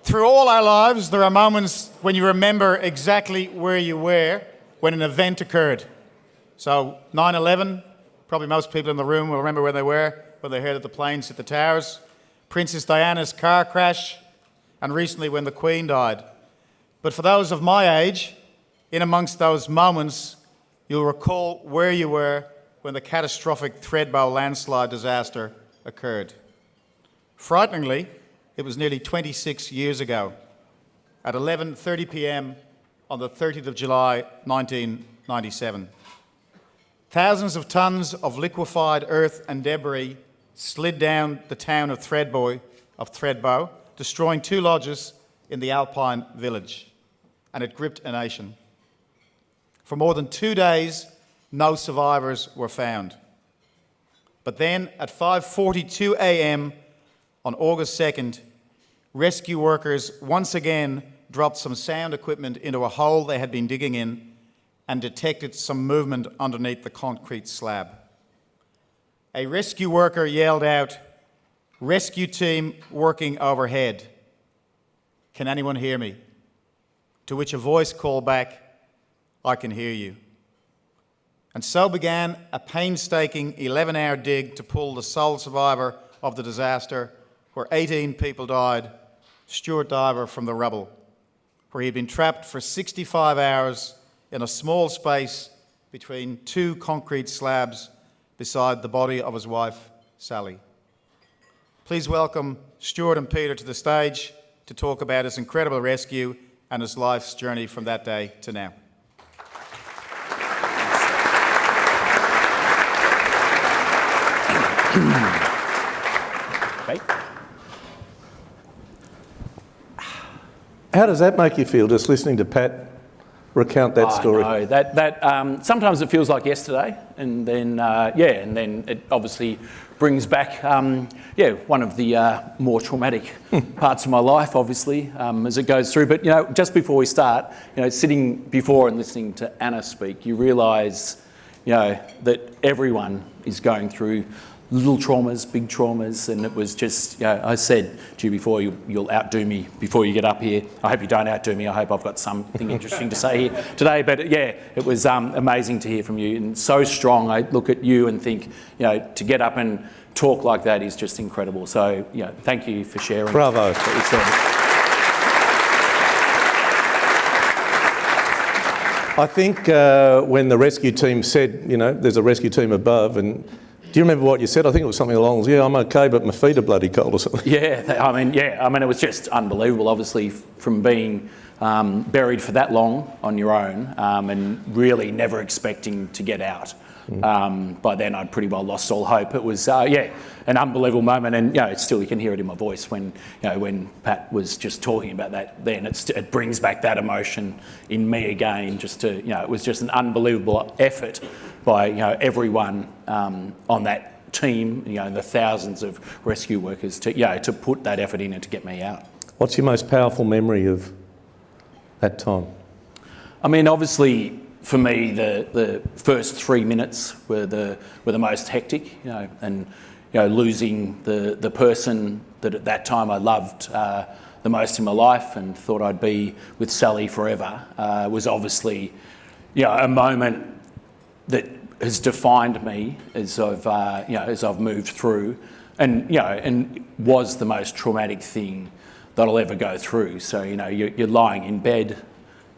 Through all our lives, there are moments when you remember exactly where you were when an event occurred. So 9/11, probably most people in the room will remember where they were when they heard that the planes hit the towers. Princess Diana's car crash, and recently when the Queen died. But for those of my age, in amongst those moments, you'll recall where you were when the catastrophic Thredbo landslide disaster occurred. Frighteningly, it was nearly 26 years ago, at 11:30 p.m. on the 30th of July, 1997. Thousands of tons of liquefied earth and debris slid down the town of Thredbo, destroying 2 lodges in the Alpine village, and it gripped a nation. For more than 2 days, no survivors were found. But then, at 5:42 a.m. on August 2nd, rescue workers once again dropped some sound equipment into a hole they had been digging in and detected some movement underneath the concrete slab. A rescue worker yelled out, "Rescue team working overhead. Can anyone hear me?" To which a voice called back, "I can hear you." And so began a painstaking 11-hour dig to pull the sole survivor of the disaster, where 18 people died, Stuart Diver, from the rubble, where he had been trapped for 65 hours in a small space between 2 concrete slabs beside the body of his wife, Sally. Please welcome Stuart and Peter to the stage to talk about his incredible rescue and his life's journey from that day to now. Okay. How does that make you feel, just listening to Pat recount that story? I know. That sometimes it feels like yesterday, and then and then it obviously brings back one of the more traumatic parts of my life, obviously, as it goes through. But just before we start, sitting before and listening to Anna speak, you realise that everyone is going through little traumas, big traumas, and it was just, I said to you before, you'll outdo me before you get up here. I hope you don't outdo me. I hope I've got something interesting to say here today. But it was amazing to hear from you, and so strong. I look at you and think, to get up and talk like that is just incredible. So, thank you for sharing. Bravo. What you said. I think when the rescue team said, there's a rescue team above, and do you remember what you said? I think it was something along, I'm okay, but my feet are bloody cold or something. It was just unbelievable, obviously, from being buried for that long on your own and really never expecting to get out. By then, I'd pretty well lost all hope. It was, an unbelievable moment, and still you can hear it in my voice when Pat was just talking about that. Then it brings back that emotion in me again. It was just an unbelievable effort by everyone on that team, the thousands of rescue workers to put that effort in and to get me out. What's your most powerful memory of that time? I mean, obviously, for me, the first 3 minutes were the most hectic, and losing the person that at that time I loved the most in my life and thought I'd be with Sally forever was obviously, a moment that has defined me as I've moved through, and was the most traumatic thing that I'll ever go through. So you're lying in bed.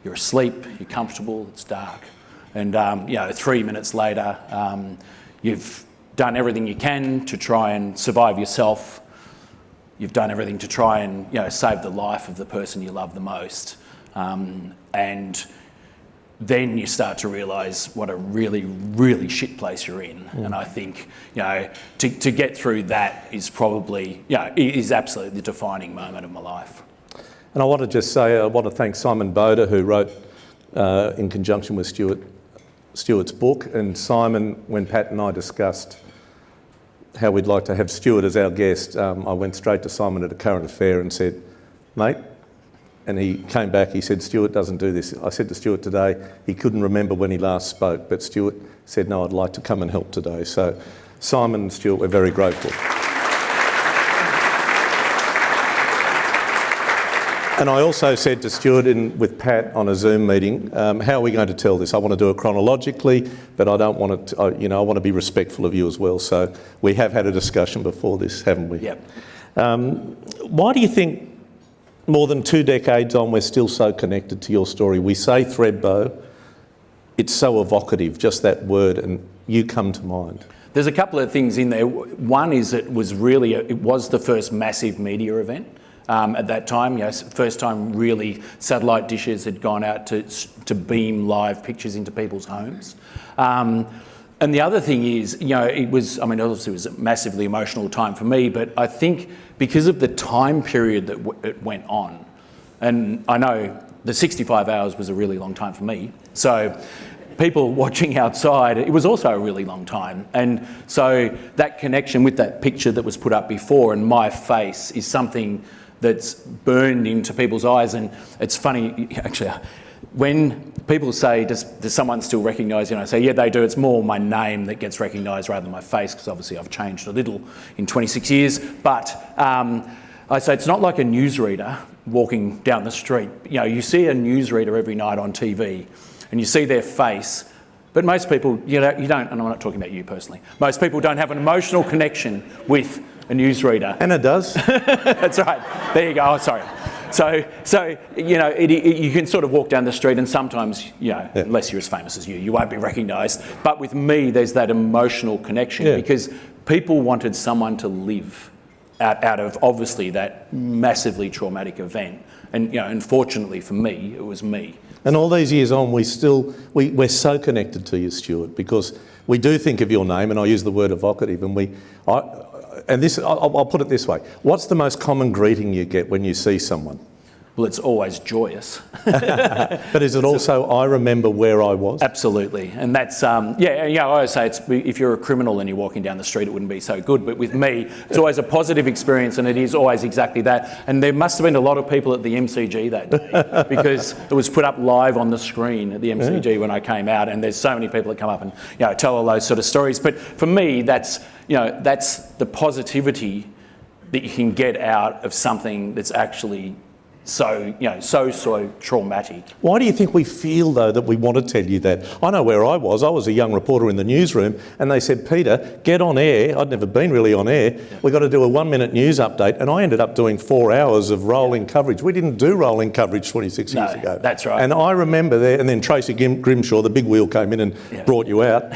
You're asleep, you're comfortable, it's dark. And 3 minutes later, you've done everything you can to try and survive yourself. You've done everything to try and save the life of the person you love the most. And then you start to realise what a really, really shit place you're in. And I think, to get through that is probably, is absolutely the defining moment of my life. And I want to just say, I want to thank Simon Boda, who wrote, in conjunction with Stuart's book. And Simon, when Pat and I discussed how we'd like to have Stuart as our guest, I went straight to Simon at a current affair and said, "Mate," and he came back, he said, "Stuart doesn't do this." I said to Stuart today, he couldn't remember when he last spoke, but Stuart said, "No, I'd like to come and help today." So Simon and Stuart, we're very grateful. And I also said to Stuart with Pat on a Zoom meeting, how are we going to tell this? I want to do it chronologically, but I don't want to, I want to be respectful of you as well. So we have had a discussion before this, haven't we? Yep. Why do you think more than 2 decades on we're still so connected to your story? We say Thredbo, it's so evocative, just that word, and you come to mind. There's a couple of things in there. One is it was the first massive media event. At that time, first time really satellite dishes had gone out to beam live pictures into people's homes. And the other thing is, obviously it was a massively emotional time for me, but I think because of the time period that it went on, and I know the 65 hours was a really long time for me, so people watching outside, it was also a really long time. And so that connection with that picture that was put up before and my face is something that's burned into people's eyes. And it's funny, actually, when people say, does someone still recognise you? And I say, yeah, they do. It's more my name that gets recognised rather than my face, because obviously I've changed a little in 26 years. But I say it's not like a newsreader walking down the street. You see a newsreader every night on TV and you see their face, but most people, you don't, and I'm not talking about you personally, most people don't have an emotional connection with a newsreader. Anna does. That's right. There you go. Oh, sorry. So you can sort of walk down the street and sometimes, unless you're as famous as you won't be recognised. But with me, there's that emotional connection because people wanted someone to live out of obviously that massively traumatic event. And, unfortunately for me, it was me. And all these years on, we're so connected to you, Stuart, because we do think of your name, and I use the word evocative, and I'll put it this way. What's the most common greeting you get when you see someone? Well, it's always joyous. But is it also, I remember where I was? Absolutely. And that's, I always say if you're a criminal and you're walking down the street, it wouldn't be so good. But with me, it's always a positive experience, and it is always exactly that. And there must have been a lot of people at the MCG that day because it was put up live on the screen at the MCG when I came out. And there's so many people that come up and tell all those sort of stories. But for me, that's the positivity that you can get out of something that's actually so traumatic. Why do you think we feel, though, that we want to tell you that? I know where I was. I was a young reporter in the newsroom, and they said, Peter, get on air. I'd never been really on air. We've got to do a 1-minute news update, and I ended up doing 4 hours of rolling coverage. We didn't do rolling coverage 26 years ago. That's right. And I remember there, and then Tracy Grimshaw, the big wheel, came in and brought you out.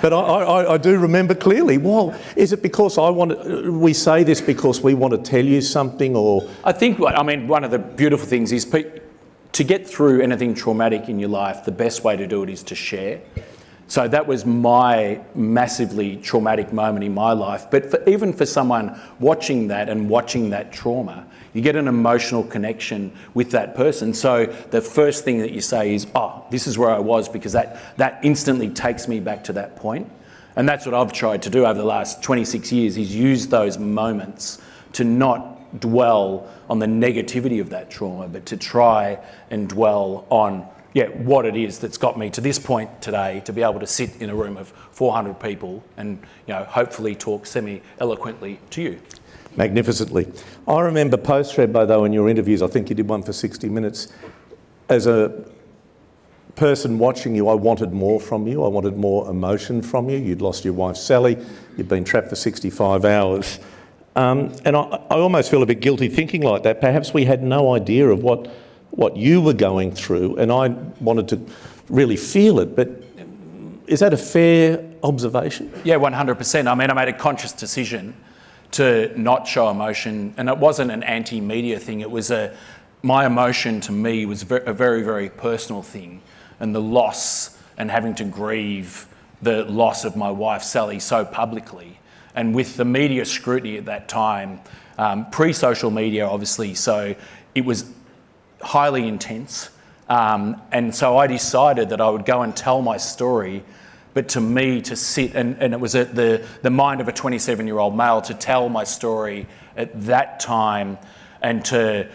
But I do remember clearly. Well, is it because we say this because we want to tell you something, or? I think, one of the beautiful things is to get through anything traumatic in your life, the best way to do it is to share. So that was my massively traumatic moment in my life. But even for someone watching that and watching that trauma, you get an emotional connection with that person. So the first thing that you say is, this is where I was, because that instantly takes me back to that point. And that's what I've tried to do over the last 26 years, is use those moments to not dwell on the negativity of that trauma, but to try and dwell on what it is that's got me to this point today, to be able to sit in a room of 400 people and hopefully talk semi-eloquently to you. Magnificently. I remember post-Thredbo, though, in your interviews, I think you did one for 60 Minutes, as a person watching you, I wanted more from you. I wanted more emotion from you. You'd lost your wife, Sally. You'd been trapped for 65 hours. And I almost feel a bit guilty thinking like that. Perhaps we had no idea of what you were going through, and I wanted to really feel it. But is that a fair observation? Yeah, 100%. I made a conscious decision to not show emotion, and it wasn't an anti-media thing. It was my emotion to me was a very, very personal thing, and the loss and having to grieve the loss of my wife Sally so publicly, and with the media scrutiny at that time, pre-social media obviously, so it was highly intense, and so I decided that I would go and tell my story. But to me, to sit, and it was at the mind of a 27-year-old male, to tell my story at that time and to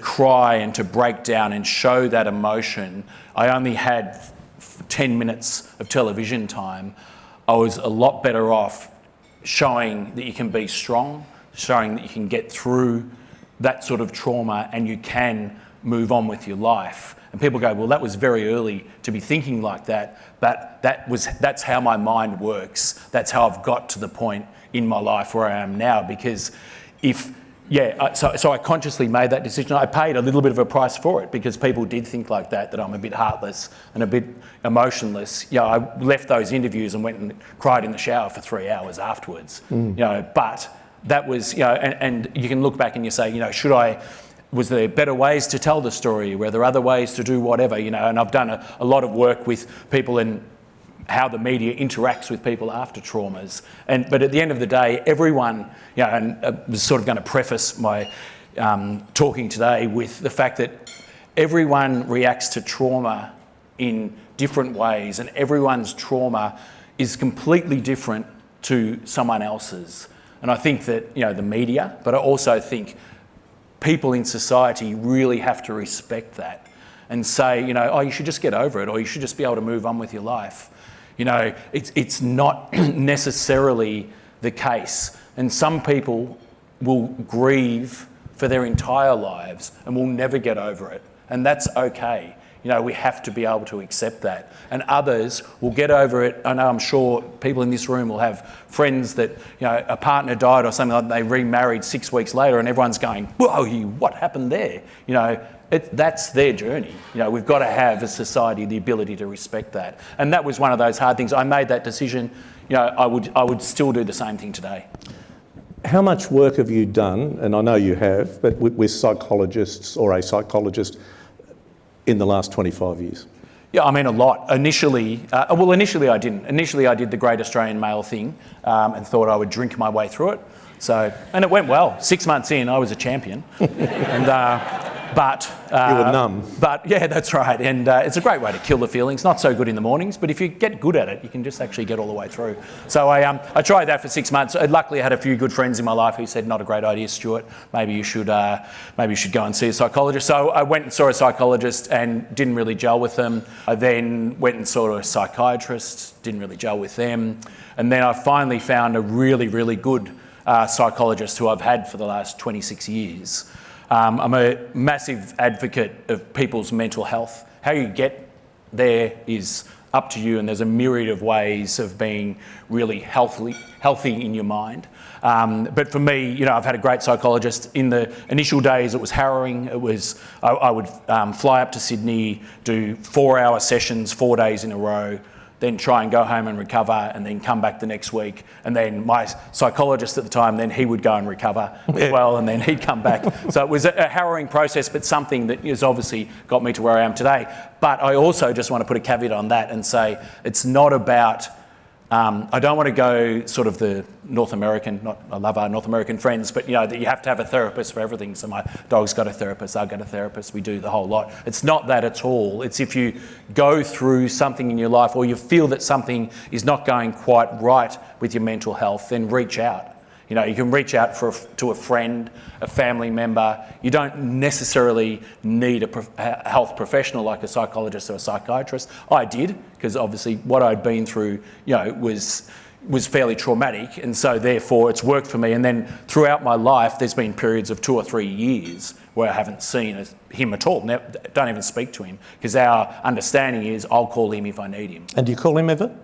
cry and to break down and show that emotion. I only had 10 minutes of television time. I was a lot better off showing that you can be strong, showing that you can get through that sort of trauma and you can move on with your life. And people go, well, that was very early to be thinking like that, but that's how my mind works. That's how I've got to the point in my life where I am now, because so I consciously made that decision. I paid a little bit of a price for it because people did think like that I'm a bit heartless and a bit emotionless. I left those interviews and went and cried in the shower for 3 hours afterwards. But that was, and you can look back and you say, was there better ways to tell the story? Were there other ways to do whatever? And I've done a lot of work with people and how the media interacts with people after traumas. But at the end of the day, everyone, and I was sort of going to preface my talking today with the fact that everyone reacts to trauma in different ways, and everyone's trauma is completely different to someone else's. And I think that, the media, but I also think people in society really have to respect that and say, you should just get over it, or you should just be able to move on with your life. It's not necessarily the case. And some people will grieve for their entire lives and will never get over it. And that's okay. We have to be able to accept that. And others will get over it. I know, I'm sure people in this room will have friends that, a partner died or something like that, they remarried 6 weeks later and everyone's going, whoa, what happened there? That's their journey. We've got to have, as society, the ability to respect that. And that was one of those hard things. I made that decision. I would still do the same thing today. How much work have you done, and I know you have, but with psychologists or a psychologist in the last 25 years? Yeah, I mean, a lot. Initially I didn't. Initially I did the Great Australian Male thing and thought I would drink my way through it. And it went well. 6 months in, I was a champion. But you were numb. But yeah, that's right. And it's a great way to kill the feelings. Not so good in the mornings, but if you get good at it, you can just actually get all the way through. So I tried that for 6 months. Luckily, I had a few good friends in my life who said, "Not a great idea, Stuart. Maybe you should go and see a psychologist." So I went and saw a psychologist and didn't really gel with them. I then went and saw a psychiatrist. Didn't really gel with them. And then I finally found a really, really good psychologist who I've had for the last 26 years. I'm a massive advocate of people's mental health. How you get there is up to you, and there's a myriad of ways of being really healthy in your mind. But for me, I've had a great psychologist. In the initial days, it was harrowing. I would fly up to Sydney, do 4-hour sessions, 4 days in a row, then try and go home and recover, and then come back the next week. And then my psychologist at the time, then he would go and recover as well, and then he'd come back. So it was a harrowing process, but something that has obviously got me to where I am today. But I also just want to put a caveat on that and say it's not about, I don't want to go sort of the North American, I love our North American friends, but that you have to have a therapist for everything. So my dog's got a therapist, I've got a therapist, we do the whole lot. It's not that at all. It's if you go through something in your life or you feel that something is not going quite right with your mental health, then reach out. You can reach out to a friend, a family member. You don't necessarily need a health professional like a psychologist or a psychiatrist. I did, because obviously what I'd been through, was fairly traumatic, and so therefore it's worked for me. And then throughout my life, there's been periods of 2 or 3 years where I haven't seen him at all. Don't even speak to him, because our understanding is I'll call him if I need him. And do you call him ever?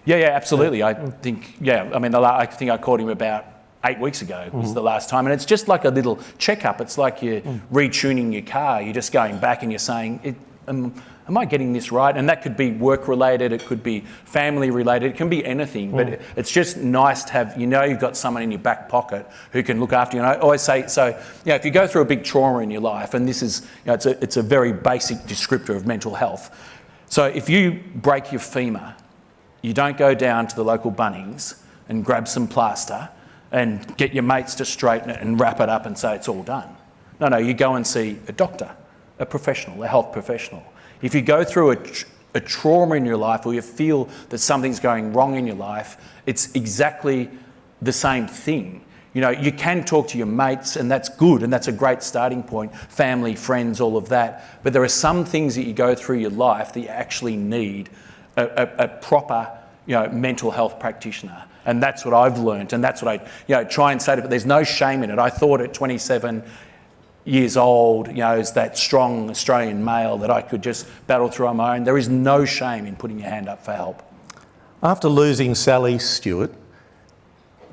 Yeah, absolutely. I think I called him about 8 weeks ago was the last time. And it's just like a little checkup. It's like you're retuning your car. You're just going back and you're saying, am I getting this right? And that could be work related. It could be family related. It can be anything. But it's just nice to have, you've got someone in your back pocket who can look after you. And I always say, if you go through a big trauma in your life, and this is, it's a very basic descriptor of mental health. So if you break your femur, you don't go down to the local Bunnings and grab some plaster and get your mates to straighten it and wrap it up and say it's all done. No, you go and see a doctor, a professional, a health professional. If you go through a trauma in your life, or you feel that something's going wrong in your life, it's exactly the same thing. You can talk to your mates, and that's good, and that's a great starting point, family, friends, all of that. But there are some things that you go through your life that you actually need a proper, mental health practitioner. And that's what I've learned, and that's what I try and say to people. There's no shame in it. I thought at 27, years old, as that strong Australian male that I could just battle through on my own. There is no shame in putting your hand up for help. After losing Sally, Stuart,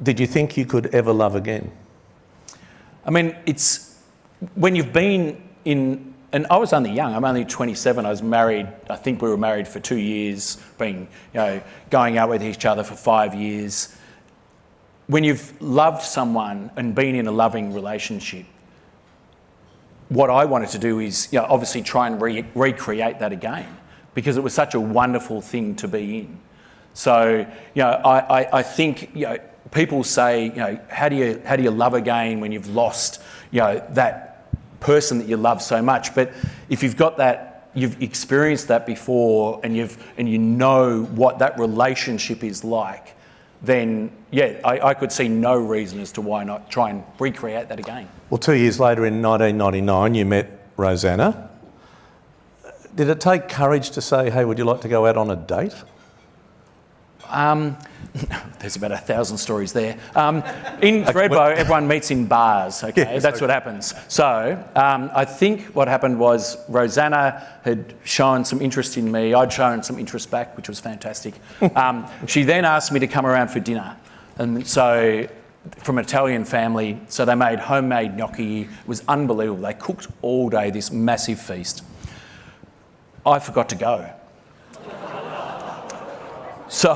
did you think you could ever love again? I mean, it's when you've been in, and I was only young, I'm only 27, I was married, I think we were married for 2 years, going out with each other for 5 years. When you've loved someone and been in a loving relationship, what I wanted to do is, obviously try and recreate that again, because it was such a wonderful thing to be in. So, I think, people say, how do you love again when you've lost, that person that you love so much? But if you've got that, you've experienced that before, and you know what that relationship is like, then I could see no reason as to why not try and recreate that again. Well, 2 years later in 1999, you met Rosanna. Did it take courage to say, hey, would you like to go out on a date? There's about 1,000 stories there. In Thredbo, everyone meets in bars, okay? Yeah, that's what happens. So I think what happened was Rosanna had shown some interest in me. I'd shown some interest back, which was fantastic. She then asked me to come around for dinner. And so, from an Italian family, so they made homemade gnocchi. It was unbelievable. They cooked all day, this massive feast. I forgot to go. So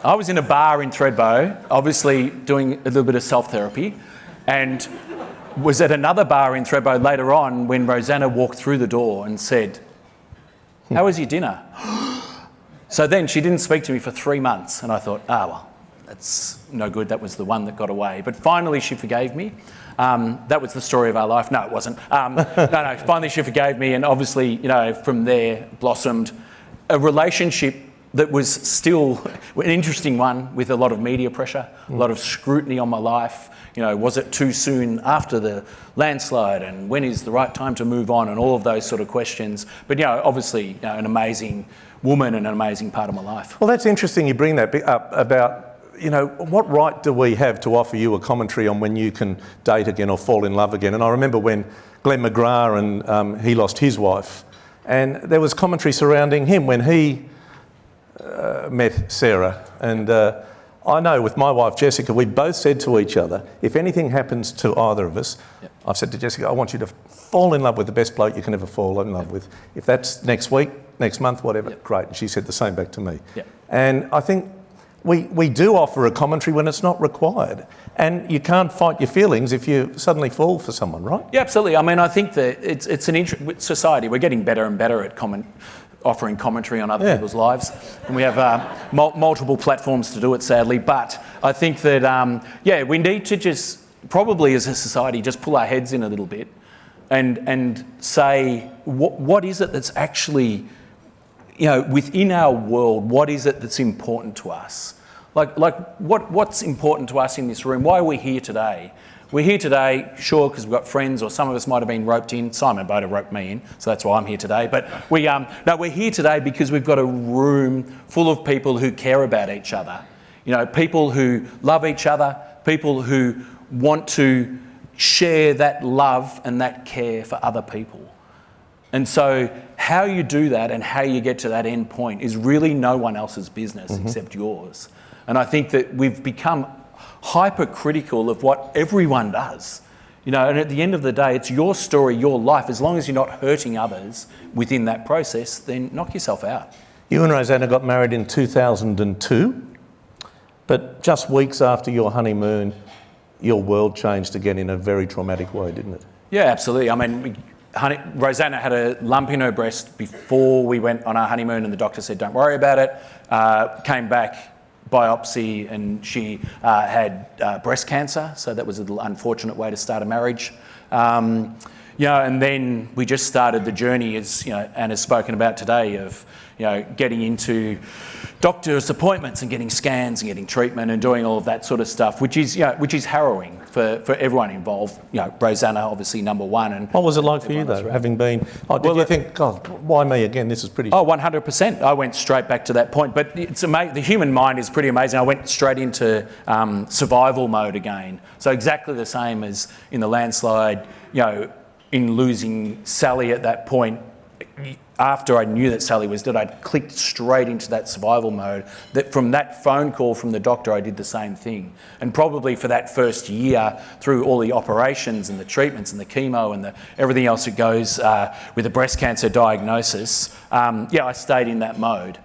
I was in a bar in Thredbo, obviously doing a little bit of self-therapy, and was at another bar in Thredbo later on when Rosanna walked through the door and said, "How was your dinner?" So then she didn't speak to me for 3 months, and I thought, well, that's no good. That was the one that got away. But finally she forgave me. That was the story of our life. No, it wasn't. No, finally she forgave me, and obviously, from there blossomed a relationship that was still an interesting one, with a lot of media pressure, a lot of scrutiny on my life. Was it too soon after the landslide, and when is the right time to move on, and all of those sort of questions. But obviously, an amazing woman and an amazing part of my life. Well, that's interesting you bring that up about, what right do we have to offer you a commentary on when you can date again or fall in love again? And I remember when Glenn McGrath and he lost his wife, and there was commentary surrounding him when he met Sarah. And I know with my wife Jessica, we both said to each other, if anything happens to either of us, I've said to Jessica, I want you to fall in love with the best bloke you can ever fall in love with. If that's next week, next month, whatever, great. And she said the same back to me. And I think we do offer a commentary when it's not required. And you can't fight your feelings if you suddenly fall for someone, right? Yeah, absolutely. I mean, I think that it's with society, we're getting better and better at offering commentary on other people's lives, and we have multiple platforms to do it, sadly. But I think that we need to just probably, as a society, just pull our heads in a little bit and say what is it that's actually within our world. What is it that's important to us? Like what's important to us in this room? Why are we here today? We're here today, sure, because we've got friends, or some of us might have been roped in. Simon Boda roped me in, so that's why I'm here today. But we're here today because we've got a room full of people who care about each other. People who love each other, people who want to share that love and that care for other people. And so how you do that and how you get to that end point is really no one else's business except yours. And I think that we've become hypercritical of what everyone does. And at the end of the day, it's your story, your life. As long as you're not hurting others within that process, then knock yourself out. You and Rosanna got married in 2002, but just weeks after your honeymoon, your world changed again in a very traumatic way, didn't it? Yeah, absolutely. I mean, Rosanna had a lump in her breast before we went on our honeymoon, and the doctor said, don't worry about it. Came back, biopsy, and she had breast cancer, so that was an unfortunate way to start a marriage. And then we just started the journey, as Anna's spoken about today, of getting into doctor's appointments and getting scans and getting treatment and doing all of that sort of stuff, which is harrowing for everyone involved. Rosanna obviously number one. And what was it like for you though, having been? Did you think, God, why me again? This is pretty. 100%. I went straight back to that point. But it's amazing. The human mind is pretty amazing. I went straight into survival mode again. So exactly the same as in the landslide. in losing Sally at that point, after I knew that Sally was dead, I'd clicked straight into that survival mode. That from that phone call from the doctor, I did the same thing. And probably for that first year, through all the operations and the treatments and the chemo and everything else that goes with a breast cancer diagnosis, I stayed in that mode.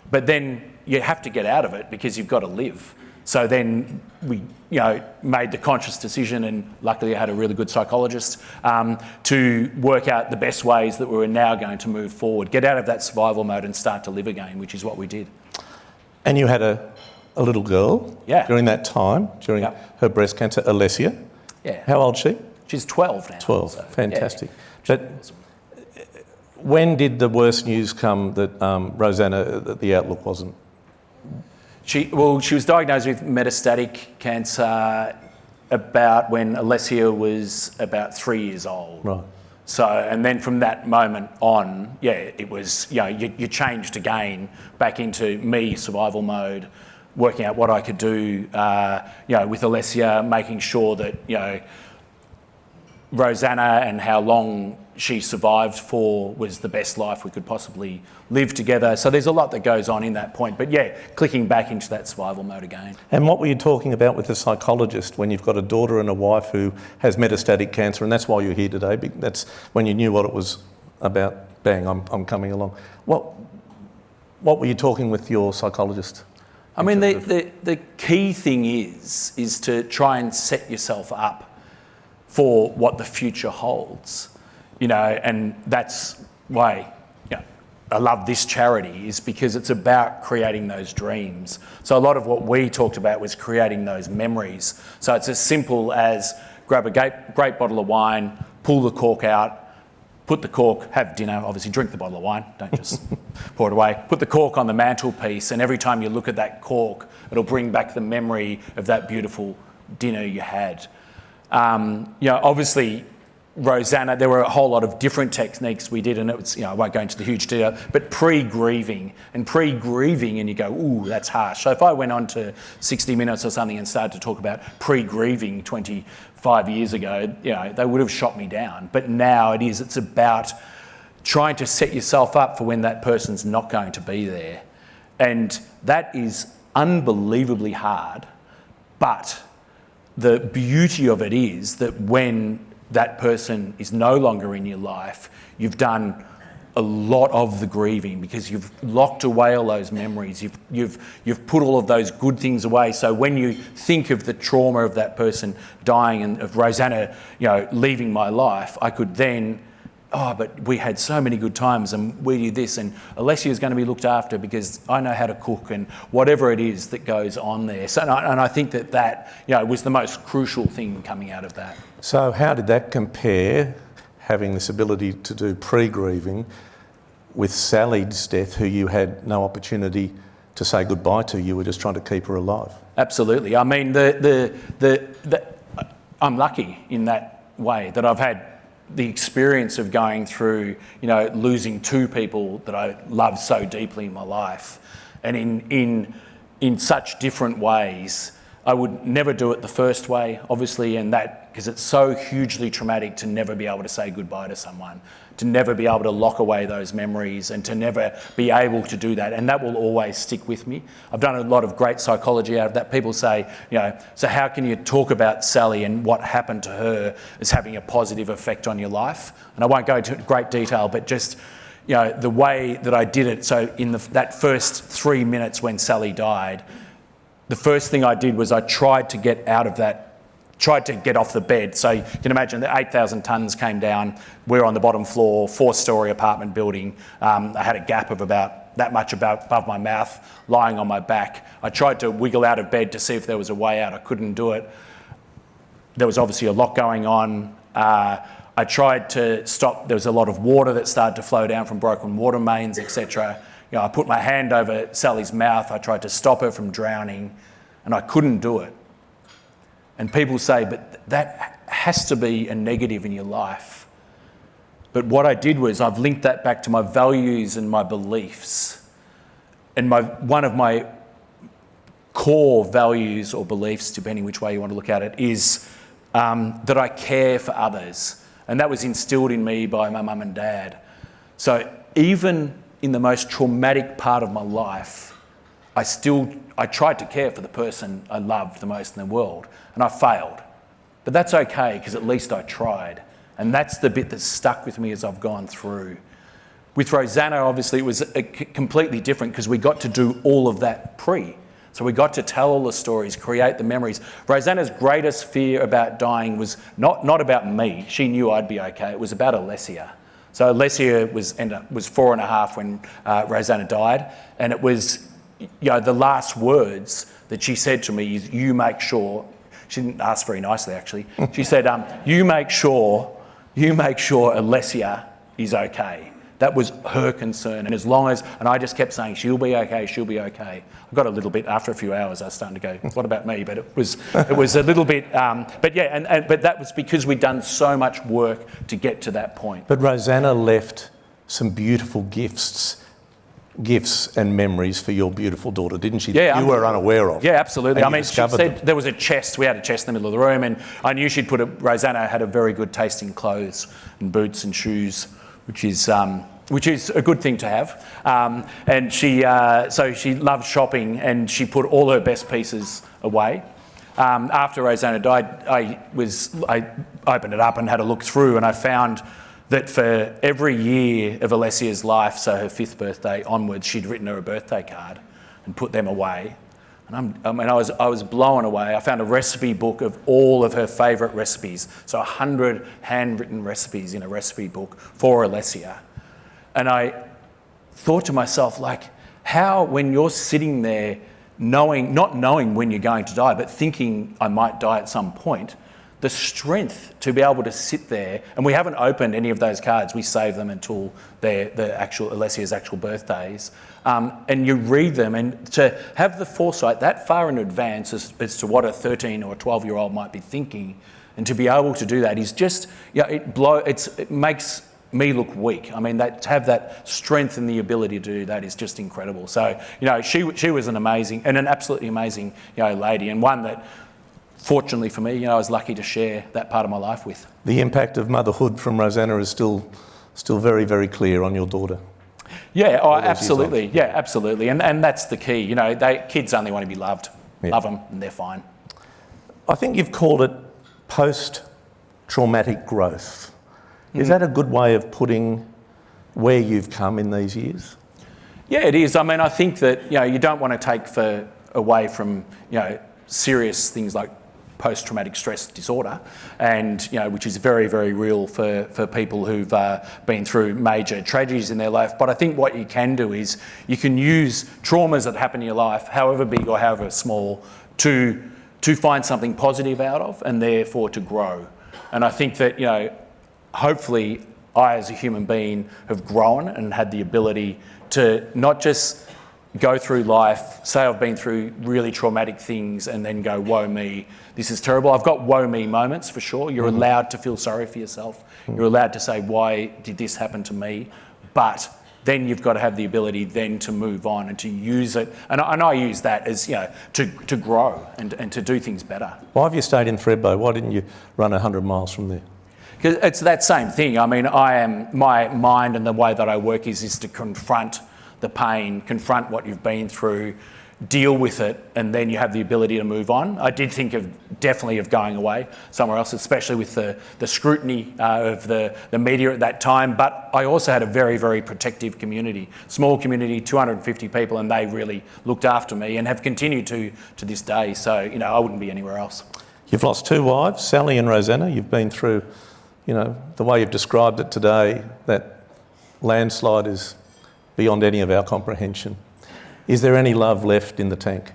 But then you have to get out of it because you've got to live. So then we, made the conscious decision, and luckily I had a really good psychologist, to work out the best ways that we were now going to move forward, get out of that survival mode and start to live again, which is what we did. And you had a little girl during that time, during her breast cancer, Alessia. Yeah. How old is she? She's 12 now. 12, so, fantastic. But when did the worst news come that Rosanna, that the outlook wasn't? She was diagnosed with metastatic cancer about when Alessia was about 3 years old. Right. So, and then from that moment on, it was, you changed again back into me survival mode, working out what I could do, with Alessia, making sure that, Rosanna and how long she survived for was the best life we could possibly live together. So there's a lot that goes on in that point. But clicking back into that survival mode again. And what were you talking about with the psychologist when you've got a daughter and a wife who has metastatic cancer, and that's why you're here today? That's when you knew what it was about. Bang, I'm coming along. What were you talking with your psychologist? I mean, the key thing is to try and set yourself up for what the future holds, and that's why I love this charity, is because it's about creating those dreams. So a lot of what we talked about was creating those memories. So it's as simple as grab a great bottle of wine, pull the cork out, put the cork, have dinner, obviously drink the bottle of wine, don't just pour it away. Put the cork on the mantelpiece, and every time you look at that cork, it'll bring back the memory of that beautiful dinner you had. Obviously, Rosanna, there were a whole lot of different techniques we did, and it was, I won't go into the huge detail, but pre-grieving, and you go, ooh, that's harsh. So if I went on to 60 Minutes or something and started to talk about pre-grieving 25 years ago, they would have shot me down. But now it's about trying to set yourself up for when that person's not going to be there. And that is unbelievably hard, but the beauty of it is that when that person is no longer in your life, you've done a lot of the grieving because you've locked away all those memories. You've put all of those good things away. So when you think of the trauma of that person dying and of Rosanna, leaving my life, I could then, but we had so many good times and we did this, and Alessia is going to be looked after because I know how to cook, and whatever it is that goes on there. So, and I think that was the most crucial thing coming out of that. So how did that compare, having this ability to do pre-grieving, with Sally's death, who you had no opportunity to say goodbye to? You were just trying to keep her alive. Absolutely. I mean, I'm lucky in that way that I've had the experience of going through, losing two people that I love so deeply in my life, and in such different ways. I would never do it the first way, obviously, and that because it's so hugely traumatic to never be able to say goodbye to someone, to never be able to lock away those memories, and to never be able to do that. And that will always stick with me. I've done a lot of great psychology out of that. People say, so how can you talk about Sally and what happened to her as having a positive effect on your life? And I won't go into great detail, but just the way that I did it. So in that first 3 minutes when Sally died, the first thing I did was I tried to get off the bed. So you can imagine that 8,000 tonnes came down. We're on the bottom floor, 4-storey apartment building. I had a gap of about that much above my mouth, lying on my back. I tried to wiggle out of bed to see if there was a way out. I couldn't do it. There was obviously a lot going on. I tried to stop. There was a lot of water that started to flow down from broken water mains, etc. I put my hand over Sally's mouth. I tried to stop her from drowning, and I couldn't do it. And people say, but that has to be a negative in your life. But what I did was I've linked that back to my values and my beliefs. And one of my core values or beliefs, depending which way you want to look at it, is that I care for others. And that was instilled in me by my mum and dad. So even in the most traumatic part of my life, I tried to care for the person I loved the most in the world, and I failed. But that's okay, because at least I tried. And that's the bit that's stuck with me as I've gone through. With Rosanna, obviously, it was completely different because we got to do all of that pre. So we got to tell all the stories, create the memories. Rosanna's greatest fear about dying was not about me. She knew I'd be okay. It was about Alessia. So Alessia was 4.5 when Rosanna died, and it was, the last words that she said to me is, "You make sure." She didn't ask very nicely, actually. She said, "You make sure Alessia is okay." That was her concern. And and I just kept saying, "She'll be okay, she'll be okay." I got a little bit, after a few hours, I was starting to go, "What about me?" But it was a little bit, but that was because we'd done so much work to get to that point. But Rosanna left some beautiful gifts and memories for your beautiful daughter, didn't she? Yeah, you were unaware of. Yeah, absolutely. I mean, she said there was a chest. We had a chest in the middle of the room, and I knew Rosanna had a very good taste in clothes and boots and shoes, which is a good thing to have. And so she loved shopping, and she put all her best pieces away. After Rosanna died, I opened it up and had a look through, and I found that for every year of Alessia's life, so her 5th birthday onwards, she'd written her a birthday card and put them away. And I was blown away. I found a recipe book of all of her favourite recipes, so 100 handwritten recipes in a recipe book for Alessia. And I thought to myself, how, when you're sitting there not knowing when you're going to die, but thinking I might die at some point, the strength to be able to sit there, and we haven't opened any of those cards, we save them until Alessia's actual birthdays, and you read them, and to have the foresight that far in advance as to what a 13 or a 12-year-old might be thinking, and to be able to do that is just, it makes me look weak. I mean, to have that strength and the ability to do that is just incredible. So, she was an absolutely amazing, lady, and one that, fortunately for me, I was lucky to share that part of my life with. The impact of motherhood from Rosanna is still very, very clear on your daughter. Yeah, absolutely. Yeah, absolutely. And that's the key. Kids only want to be loved. Yeah. Love them, and they're fine. I think you've called it post-traumatic growth. Is that a good way of putting where you've come in these years? Yeah, it is. I mean, I think that, you don't want to take away from, serious things like post-traumatic stress disorder, and which is very, very real for people who've been through major tragedies in their life. But I think what you can do is you can use traumas that happen in your life, however big or however small, to find something positive out of, and therefore to grow. And I think that hopefully I, as a human being, have grown and had the ability to not just go through life, say I've been through really traumatic things, and then go, "Woe me, this is terrible." I've got woe me moments for sure. You're allowed to feel sorry for yourself. You're allowed to say, "Why did this happen to me?" But then you've got to have the ability then to move on and to use it. And I use that as, to grow and to do things better. Why have you stayed in Thredbo? Why didn't you run 100 miles from there? Because it's that same thing. I mean, my mind and the way that I work is to confront the pain, confront what you've been through, deal with it, and then you have the ability to move on. I did think definitely of going away somewhere else, especially with the scrutiny of the media at that time. But I also had a very, very protective community, small community, 250 people, and they really looked after me and have continued to this day. So, I wouldn't be anywhere else. You've lost 2 wives, Sally and Rosanna. You've been through, the way you've described it today, that landslide is beyond any of our comprehension. Is there any love left in the tank?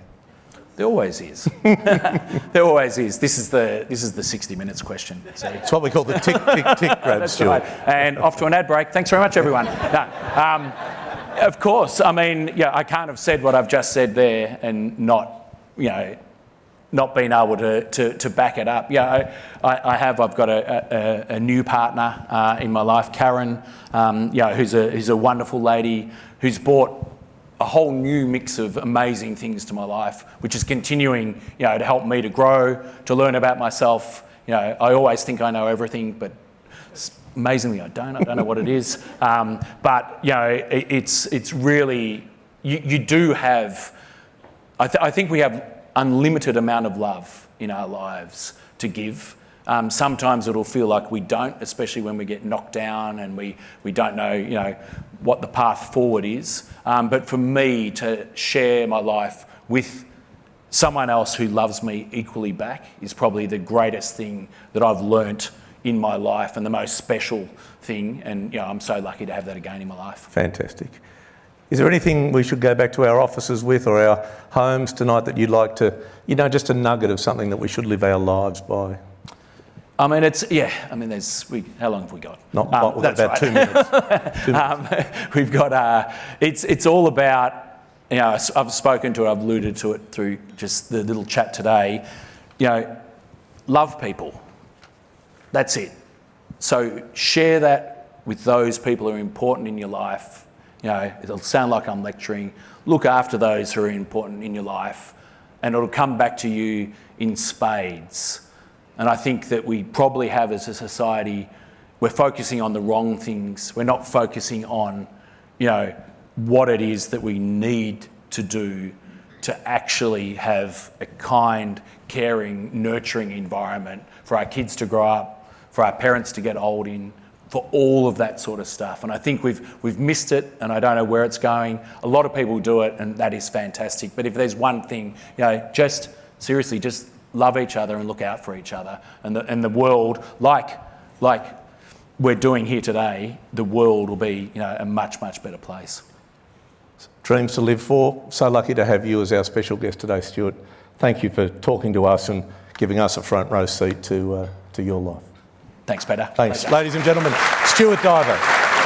There always is. There always is. This is the 60 minutes question. So. It's what we call the tick, tick, tick grab, Stuart. Right. And off to an ad break. Thanks very much, everyone. No, of course. I mean, I can't have said what I've just said there and not being able to back it up. I've got a new partner in my life, Karen, who's a wonderful lady who's brought a whole new mix of amazing things to my life, which is continuing, to help me to grow, to learn about myself. I always think I know everything, but Amazingly, I don't know what it is. But, you know, it's really, you do have, I think we have unlimited amount of love in our lives to give. Sometimes it'll feel like we don't, especially when we get knocked down and we don't know, you know, what the path forward is. But for me to share my life with someone else who loves me equally back is probably the greatest thing that I've learnt in my life and the most special thing. And, you know, I'm so lucky to have that again in my life. Fantastic. Is there anything we should go back to our offices with or our homes tonight that you'd like to, you know, just a nugget of something that we should live our lives by? I mean, how long have we got? We've got about 2 minutes. We've got, it's all about, you know, I've spoken to it, I've alluded to it through just the little chat today, you know, love people. That's it. So share that with those people who are important in your life. You know, it'll sound like I'm lecturing. Look after those who are important in your life, and it'll come back to you in spades. And I think that we probably have, as a society, we're focusing on the wrong things. We're not focusing on, you know, what it is that we need to do to actually have a kind, caring, nurturing environment for our kids to grow up, for our parents to get old in, for all of that sort of stuff. And I think we've missed it, and I don't know where it's going. A lot of people do it, and that is fantastic. But if there's one thing, you know, just seriously, just love each other and look out for each other. And the world, like we're doing here today, the world will be, you know, a much, much better place. Dreams to live for. So lucky to have you as our special guest today, Stuart. Thank you for talking to us and giving us a front row seat to your life. Thanks, Peter. Thanks. Pleasure. Ladies and gentlemen, Stuart Diver.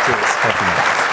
Cheers. Thank you.